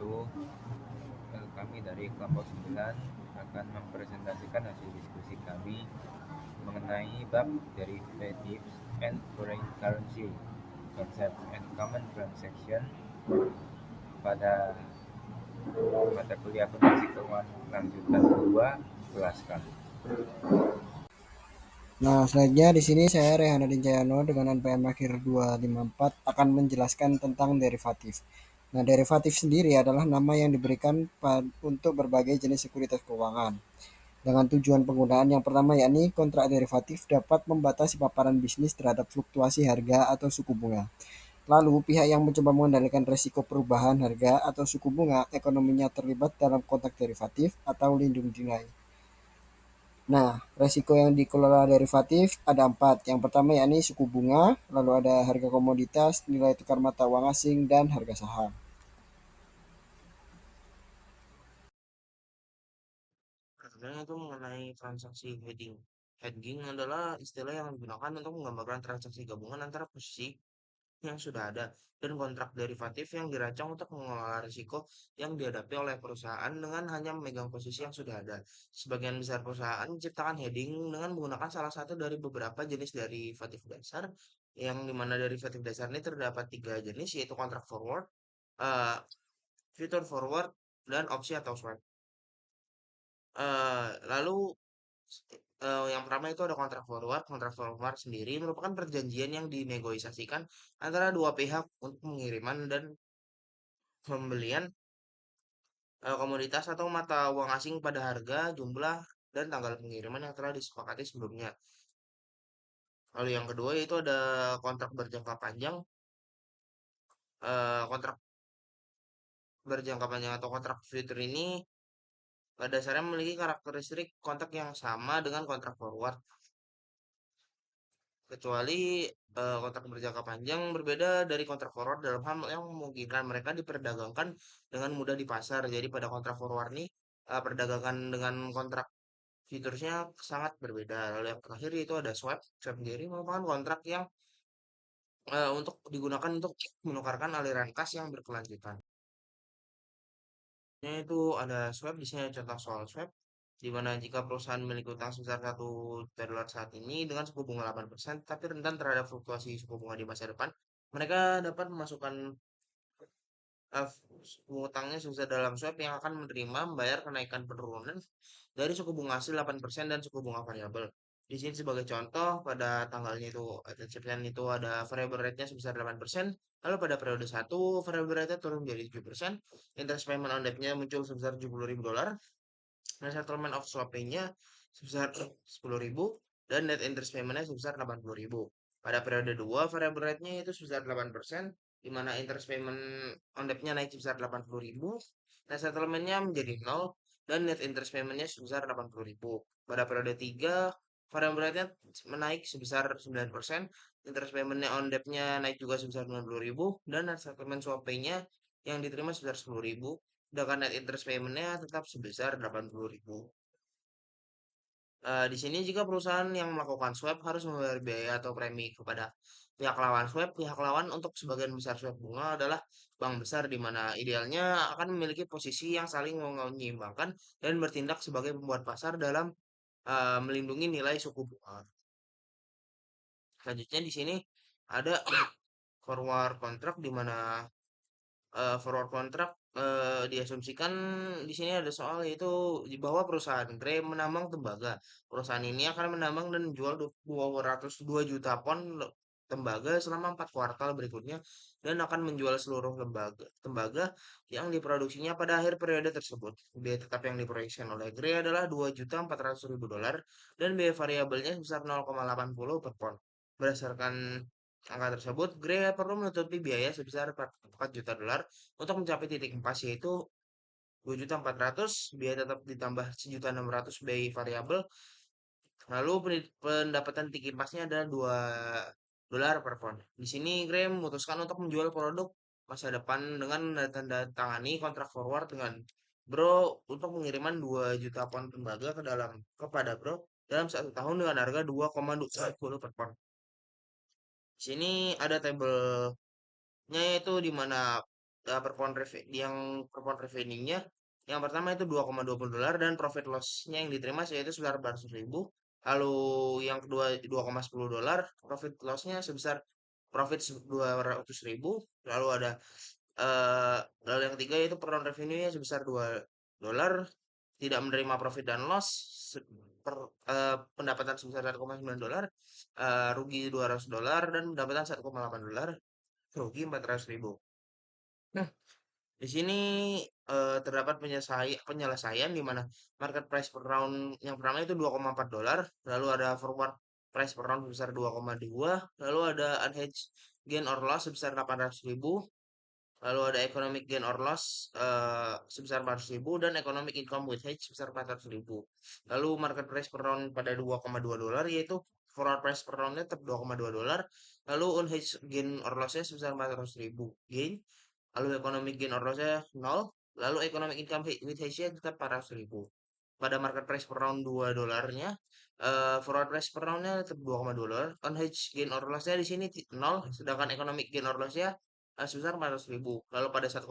wabarakatuh. Kami dari kelompok 9 akan mempresentasikan hasil diskusi kami mengenai bab derivatives and foreign currency, concepts and common transaction pada mata kuliah akuntansi keuangan lanjutan kedua kelas kami. Nah, selanjutnya di sini saya Rehanudin Jayano dengan NPM akhir 254 akan menjelaskan tentang derivatif. Nah, derivatif sendiri adalah nama yang diberikan untuk berbagai jenis sekuritas keuangan. Dengan tujuan penggunaan yang pertama yakni kontrak derivatif dapat membatasi paparan bisnis terhadap fluktuasi harga atau suku bunga. Lalu, pihak yang mencoba mengendalikan risiko perubahan harga atau suku bunga ekonominya terlibat dalam kontrak derivatif atau lindung nilai. Nah, resiko yang dikelola derivatif ada empat. Yang pertama yakni suku bunga, lalu ada harga komoditas, nilai tukar mata uang asing, dan harga saham. Sebenarnya itu mengenai transaksi hedging. Hedging adalah istilah yang digunakan untuk menggambarkan transaksi gabungan antara posisi yang sudah ada dan kontrak derivatif yang dirancang untuk mengelola risiko yang dihadapi oleh perusahaan dengan hanya memegang posisi yang sudah ada. Sebagian besar perusahaan menciptakan hedging dengan menggunakan salah satu dari beberapa jenis derivatif dasar, yang dimana derivatif dasar ini terdapat tiga jenis, yaitu kontrak forward, eh, future forward, dan opsi atau swap. Lalu yang pertama itu ada kontrak forward. Kontrak forward sendiri merupakan perjanjian yang dinegosiasikan antara dua pihak untuk pengiriman dan pembelian komoditas atau mata uang asing pada harga, jumlah, dan tanggal pengiriman yang telah disepakati sebelumnya. Lalu yang kedua itu ada kontrak berjangka panjang. Kontrak berjangka panjang atau kontrak future ini pada dasarnya memiliki karakteristik kontrak yang sama dengan kontrak forward, kecuali kontrak berjangka panjang berbeda dari kontrak forward dalam hal yang memungkinkan mereka diperdagangkan dengan mudah di pasar. Jadi pada kontrak forward ini perdagangan dengan kontrak fiturnya sangat berbeda. Lalu yang terakhir itu ada swap. Swap sendiri merupakan kontrak yang untuk digunakan untuk menukarkan aliran kas yang berkelanjutan. Itu ada swap, di sini ada contoh soal swap, di mana jika perusahaan memiliki utang sebesar $1 saat ini dengan suku bunga 8%, tapi rentan terhadap fluktuasi suku bunga di masa depan, mereka dapat memasukkan suku utangnya sebesar dalam swap yang akan menerima membayar kenaikan penurunan dari suku bunga asli 8% dan suku bunga variabel. Di sini sebagai contoh, pada tanggalnya itu, itu ada variable rate-nya sebesar 8%, lalu pada periode 1, variable rate-nya turun menjadi 7%, interest payment on debt-nya muncul sebesar $70.000, dan settlement of swap nya sebesar 10.000, dan net interest payment-nya sebesar 80.000. Pada periode 2, variable rate-nya itu sebesar 8%, di mana interest payment on debt-nya naik sebesar 80.000, dan settlement-nya menjadi 0, dan net interest payment-nya sebesar 80.000. Pada periode 3, variable rate-nya menaik sebesar 9%, interest payment-nya on debt-nya naik juga sebesar 90.000, dan net settlement swap nya yang diterima sebesar 10.000, sedangkan net interest payment-nya tetap sebesar 80.000. Di sini jika perusahaan yang melakukan swap harus membayar biaya atau premi kepada pihak lawan swap, pihak lawan untuk sebagian besar swap bunga adalah bank besar, di mana idealnya akan memiliki posisi yang saling menyeimbangkan dan bertindak sebagai pembuat pasar dalam melindungi nilai suku bunga. Selanjutnya di sini ada forward contract, di mana forward contract diasumsikan di sini ada soal, yaitu di bawah perusahaan Grey menambang tembaga. Perusahaan ini akan menambang dan menjual 202 juta pon tembaga selama 4 kuartal berikutnya, dan akan menjual seluruh tembaga yang diproduksinya pada akhir periode tersebut. Biaya tetap yang diproyeksikan oleh Grey adalah $2.400.000 dan biaya variabelnya sebesar 0,80 per pon. Berdasarkan angka tersebut, Grey perlu menutupi biaya sebesar $4 juta untuk mencapai titik pas, yaitu 2.400.000 biaya tetap ditambah 1.600.000 biaya variabel. Lalu pendapatan titik pasnya adalah $2 per pon. Di sini Grey memutuskan untuk menjual produk masa depan dengan tanda tangani kontrak forward dengan Bro untuk pengiriman 2 juta pon tembaga kepada Bro dalam 1 tahun dengan harga 2,20 per pon. Di sini ada tabelnya, yaitu di mana per pound revenue-nya yang pertama itu $2,20 dan profit loss-nya yang diterima yaitu sebesar 400.000. Lalu yang kedua $2,10, profit loss-nya sebesar 200.000. Lalu ada eh lalu yang ketiga yaitu per round revenue-nya sebesar $2, tidak menerima profit dan loss, pendapatan sebesar $1,9, rugi $200 dan pendapatan $1,8, rugi 400.000. Nah, di sini terdapat penyelesaian di mana market price per round yang pertama itu $2,4, lalu ada forward price per round sebesar 2,2, lalu ada unhedged gain or loss sebesar 800.000, lalu ada economic gain or loss sebesar 400.000 dan economic income with hedge sebesar 400.000. Lalu market price per round pada $2,2 yaitu forward price per roundnya tetap $2,2. Lalu unhedged gain or lossnya sebesar 400.000 gain. Lalu economic gain or lossnya 0. Lalu economic income with hedge-nya tetap 400.000. Pada market price per round $2-nya, forward price per roundnya tetap $2,2. Unhedged gain or lossnya di sini 0, sedangkan economic gain or lossnya sebesar 400.000. Lalu pada $1,8,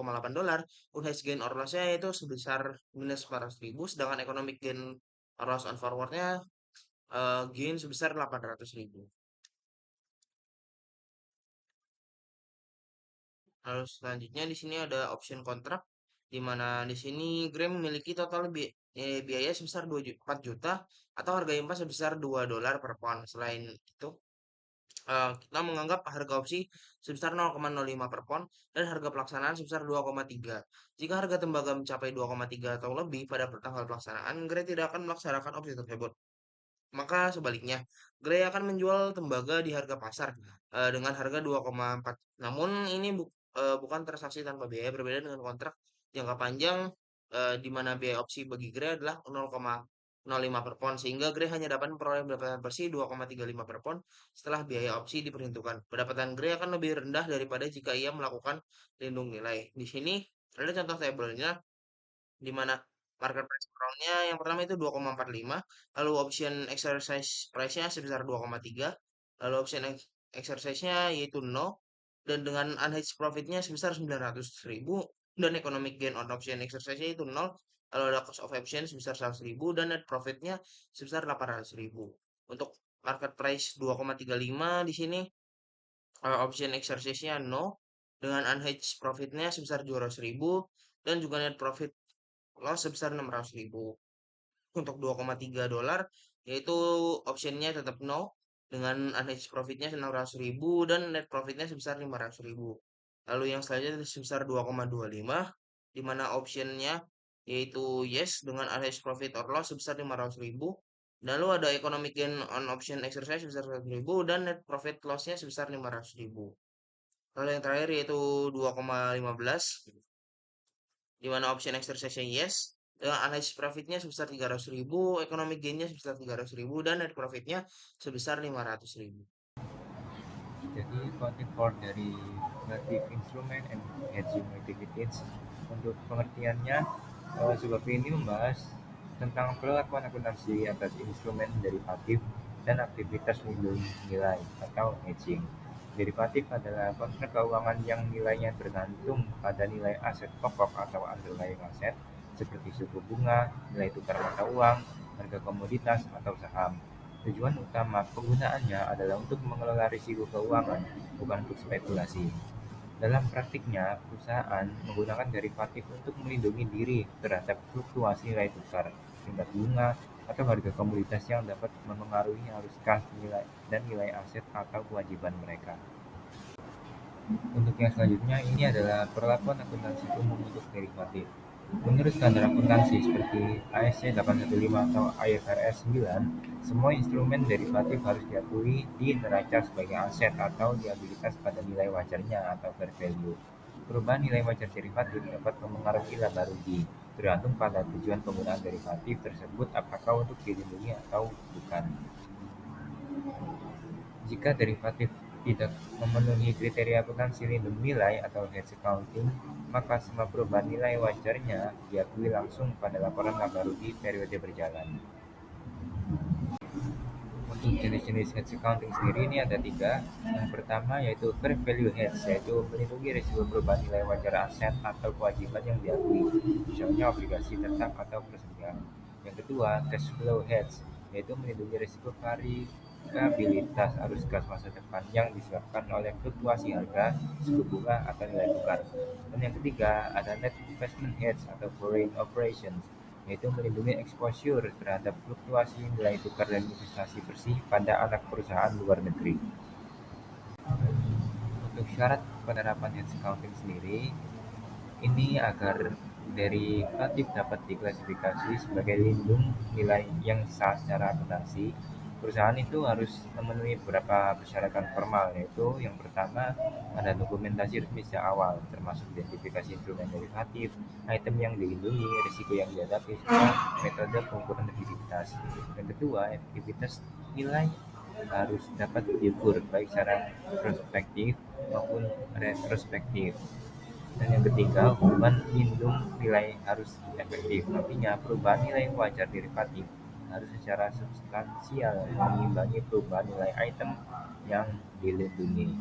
unhedged gain or lossnya itu sebesar minus 400.000, sedangkan economic gain or loss on forwardnya gain sebesar 800.000. Lalu selanjutnya di sini ada option kontrak, di mana di sini Graham memiliki total biaya sebesar 4 juta atau harga impas sebesar $2 per pound. Selain itu, kita menganggap harga opsi sebesar 0,05 per pound dan harga pelaksanaan sebesar 2,3. Jika harga tembaga mencapai 2,3 atau lebih pada tanggal pelaksanaan, Gray tidak akan melaksanakan opsi tersebut. Maka sebaliknya, Gray akan menjual tembaga di harga pasar dengan harga 2,4. Namun ini bukan transaksi tanpa biaya, berbeda dengan kontrak jangka panjang di mana biaya opsi bagi Gray adalah 0,05 per pound sehingga Gray hanya dapat memperoleh pendapatan bersih 2,35 per pound setelah biaya opsi diperhitungkan. Pendapatan Gray akan lebih rendah daripada jika ia melakukan lindung nilai. Di sini ada contoh tabelnya di mana market price per round-nya yang pertama itu 2,45, lalu option exercise price-nya sebesar 2,3, lalu option exercise-nya yaitu 0, dan dengan unhedged profit-nya sebesar 900.000, dan economic gain on option exercise-nya itu 0, lalu ada cost of option sebesar 100.000, dan net profit-nya sebesar 800.000. Untuk market price 2,35 di sini, option exercise-nya 0, dengan unhedged profit-nya sebesar 200.000, dan juga net profit loss sebesar 600.000. Untuk $2,3 yaitu optionnya tetap no dengan unhedged profitnya 600.000 dan net profitnya sebesar 500.000. Lalu yang selanjutnya sebesar 2,25 di mana optionnya yaitu yes dengan unhedged profit or loss sebesar 500.000. Lalu ada economic gain on option exercise sebesar 100.000 dan net profit lossnya sebesar 500.000. Lalu yang terakhir yaitu 2,15 di mana option exercise-nya yes, dengan analysis profitnya sebesar 300.000, economic gain-nya sebesar 300.000, dan net profitnya sebesar 500.000. Jadi content for dari native instrument and hedging activities untuk pengertiannya sebab ini membahas tentang perlakuan akuntansi atas instrumen derivatif dan aktivitas lindung nilai atau hedging. Derivatif adalah kontrak keuangan yang nilainya bergantung pada nilai aset pokok atau underlying aset seperti suku bunga, nilai tukar mata uang, harga komoditas, atau saham. Tujuan utama penggunaannya adalah untuk mengelola risiko keuangan, bukan untuk spekulasi. Dalam praktiknya, perusahaan menggunakan derivatif untuk melindungi diri terhadap fluktuasi nilai tukar, tingkat bunga, atau harga komoditas yang dapat memengaruhi arus kas dan nilai aset atau kewajiban mereka. Untuk yang selanjutnya, ini adalah perlakuan akuntansi umum untuk derivatif. Menurut standar akuntansi seperti ASC 815 atau IFRS 9, semua instrumen derivatif harus diakui di neraca sebagai aset atau liabilitas pada nilai wajarnya atau fair value. Perubahan nilai wajar derivatif dapat memengaruhi laba rugi, tergantung pada tujuan penggunaan derivatif tersebut apakah untuk dilindungi atau bukan. Jika derivatif tidak memenuhi kriteria akuntansi lindung nilai atau hedge accounting, maka semua perubahan nilai wajarnya diakui langsung pada laporan laba rugi periode berjalan. Untuk jenis-jenis hedge accounting sendiri ini ada tiga. Yang pertama yaitu fair value hedge, yaitu melindungi risiko perubahan nilai wajar aset atau kewajiban yang diakui, misalnya obligasi tetap atau persetujuan. Yang kedua, cash flow hedge, yaitu melindungi risiko variabilitas arus kas masa depan yang disebabkan oleh fluktuasi harga, suku bunga, atau nilai tukar. Dan yang ketiga, ada net investment hedge atau foreign operations, yaitu melindungi exposure terhadap fluktuasi nilai tukar dan investasi bersih pada anak perusahaan luar negeri. Untuk syarat penerapan hedge accounting sendiri, ini agar derivatif dapat diklasifikasi sebagai lindung nilai yang sah secara akuntansi, perusahaan itu harus memenuhi beberapa persyaratan formal, yaitu yang pertama ada dokumentasi resmi sejak awal, termasuk identifikasi instrumen derivatif, item yang dilindungi, risiko yang dihadapi, serta metode pengukuran efektivitas. Yang kedua, efektivitas nilai harus dapat diukur baik secara prospektif maupun retrospektif. Dan yang ketiga, hubungan lindung nilai harus efektif. Artinya, perubahan nilai wajar derivatif harus secara substansial mengimbangi perubahan nilai item yang dilindungi.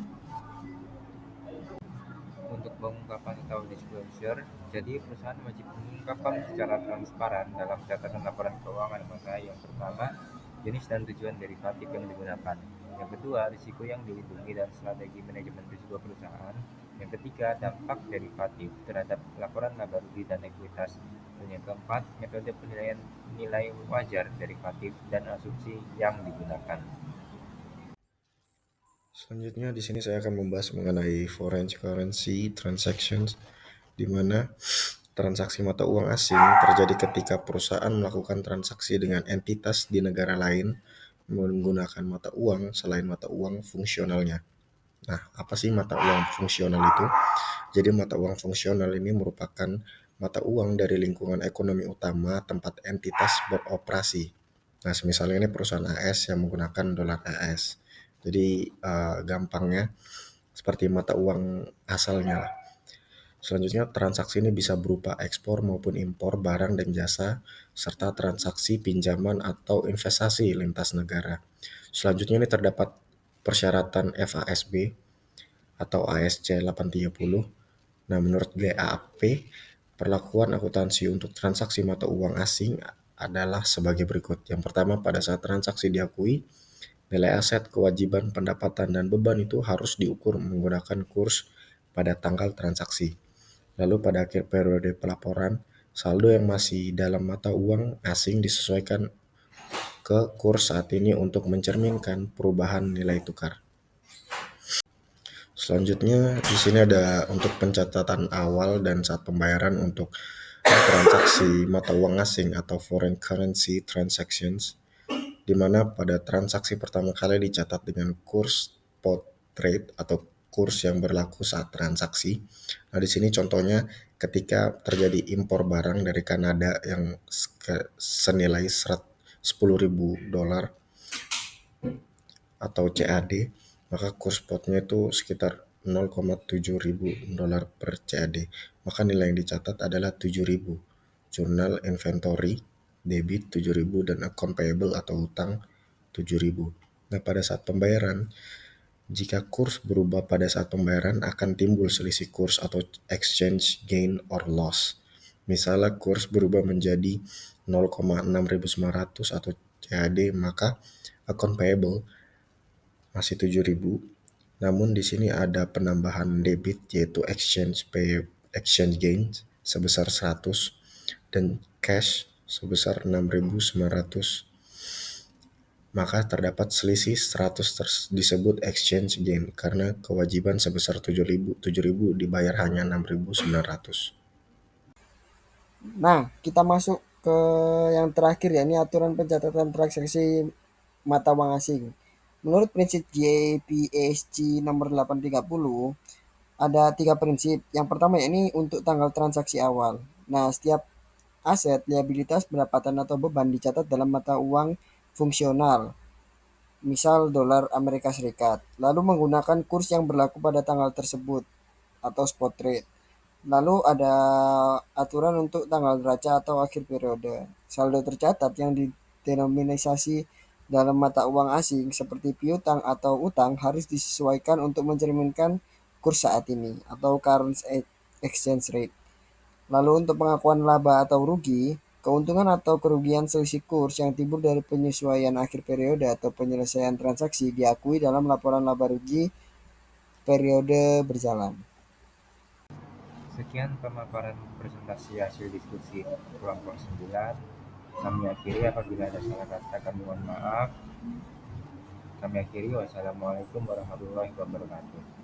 Untuk pengungkapan atau disclosure, jadi perusahaan wajib mengungkapkan secara transparan dalam catatan laporan keuangan mengenai yang pertama, jenis dan tujuan derivatif yang digunakan. Yang kedua, risiko yang dilindungi dan strategi manajemen risiko perusahaan. Yang ketiga, dampak derivatif terhadap laporan laba rugi dan ekuitas. Dan yang keempat, metode penilaian nilai wajar derivatif dan asumsi yang digunakan. Selanjutnya di sini saya akan membahas mengenai foreign currency transactions, di mana transaksi mata uang asing terjadi ketika perusahaan melakukan transaksi dengan entitas di negara lain menggunakan mata uang selain mata uang fungsionalnya. Nah, apa sih mata uang fungsional itu? Jadi mata uang fungsional ini merupakan mata uang dari lingkungan ekonomi utama tempat entitas beroperasi. Nah, misalnya ini perusahaan AS yang menggunakan dolar AS. Jadi gampangnya seperti mata uang asalnya lah. Selanjutnya, transaksi ini bisa berupa ekspor maupun impor barang dan jasa, serta transaksi pinjaman atau investasi lintas negara. Selanjutnya ini terdapat persyaratan FASB atau ASC 830. Nah, menurut GAAP, perlakuan akuntansi untuk transaksi mata uang asing adalah sebagai berikut. Yang pertama, pada saat transaksi diakui, nilai aset, kewajiban, pendapatan, dan beban itu harus diukur menggunakan kurs pada tanggal transaksi. Lalu pada akhir periode pelaporan, saldo yang masih dalam mata uang asing disesuaikan ke kurs saat ini untuk mencerminkan perubahan nilai tukar. Selanjutnya di sini ada untuk pencatatan awal dan saat pembayaran untuk transaksi mata uang asing atau foreign currency transactions, di mana pada transaksi pertama kali dicatat dengan kurs spot rate atau kurs yang berlaku saat transaksi. Nah, di sini contohnya ketika terjadi impor barang dari Kanada yang senilai $10.000 atau CAD, maka kurs spotnya itu sekitar $0,700 per CAD. Maka nilai yang dicatat adalah 7.000. Jurnal inventory debit 7.000 dan account payable atau hutang 7.000. Nah, pada saat pembayaran, jika kurs berubah pada saat pembayaran akan timbul selisih kurs atau exchange gain or loss. Misalnya kurs berubah menjadi 0,6900 atau CAD, maka account payable masih 7.000. Namun di sini ada penambahan debit yaitu exchange gain sebesar 100 dan cash sebesar 6.900. Maka terdapat selisih 100 disebut exchange gain karena kewajiban sebesar 7.000 dibayar hanya 6.900. Nah, kita masuk ke yang terakhir ya, ini aturan pencatatan transaksi mata uang asing. Menurut prinsip JPSG nomor 830, ada 3 prinsip. Yang pertama ya ini untuk tanggal transaksi awal. Nah, setiap aset, liabilitas, pendapatan atau beban dicatat dalam mata uang fungsional, misal dolar Amerika Serikat, lalu menggunakan kurs yang berlaku pada tanggal tersebut atau spot rate. Lalu ada aturan untuk tanggal neraca atau akhir periode. Saldo tercatat yang didenominasi dalam mata uang asing seperti piutang atau utang harus disesuaikan untuk mencerminkan kurs saat ini atau current exchange rate. Lalu untuk pengakuan laba atau rugi, keuntungan atau kerugian selisih kurs yang timbul dari penyesuaian akhir periode atau penyelesaian transaksi diakui dalam laporan laba rugi periode berjalan. Sekian pemaparan presentasi hasil diskusi kelompok 9. Kami akhiri, apabila ada salah kata kami mohon maaf. Kami akhiri, wassalamualaikum warahmatullahi wabarakatuh.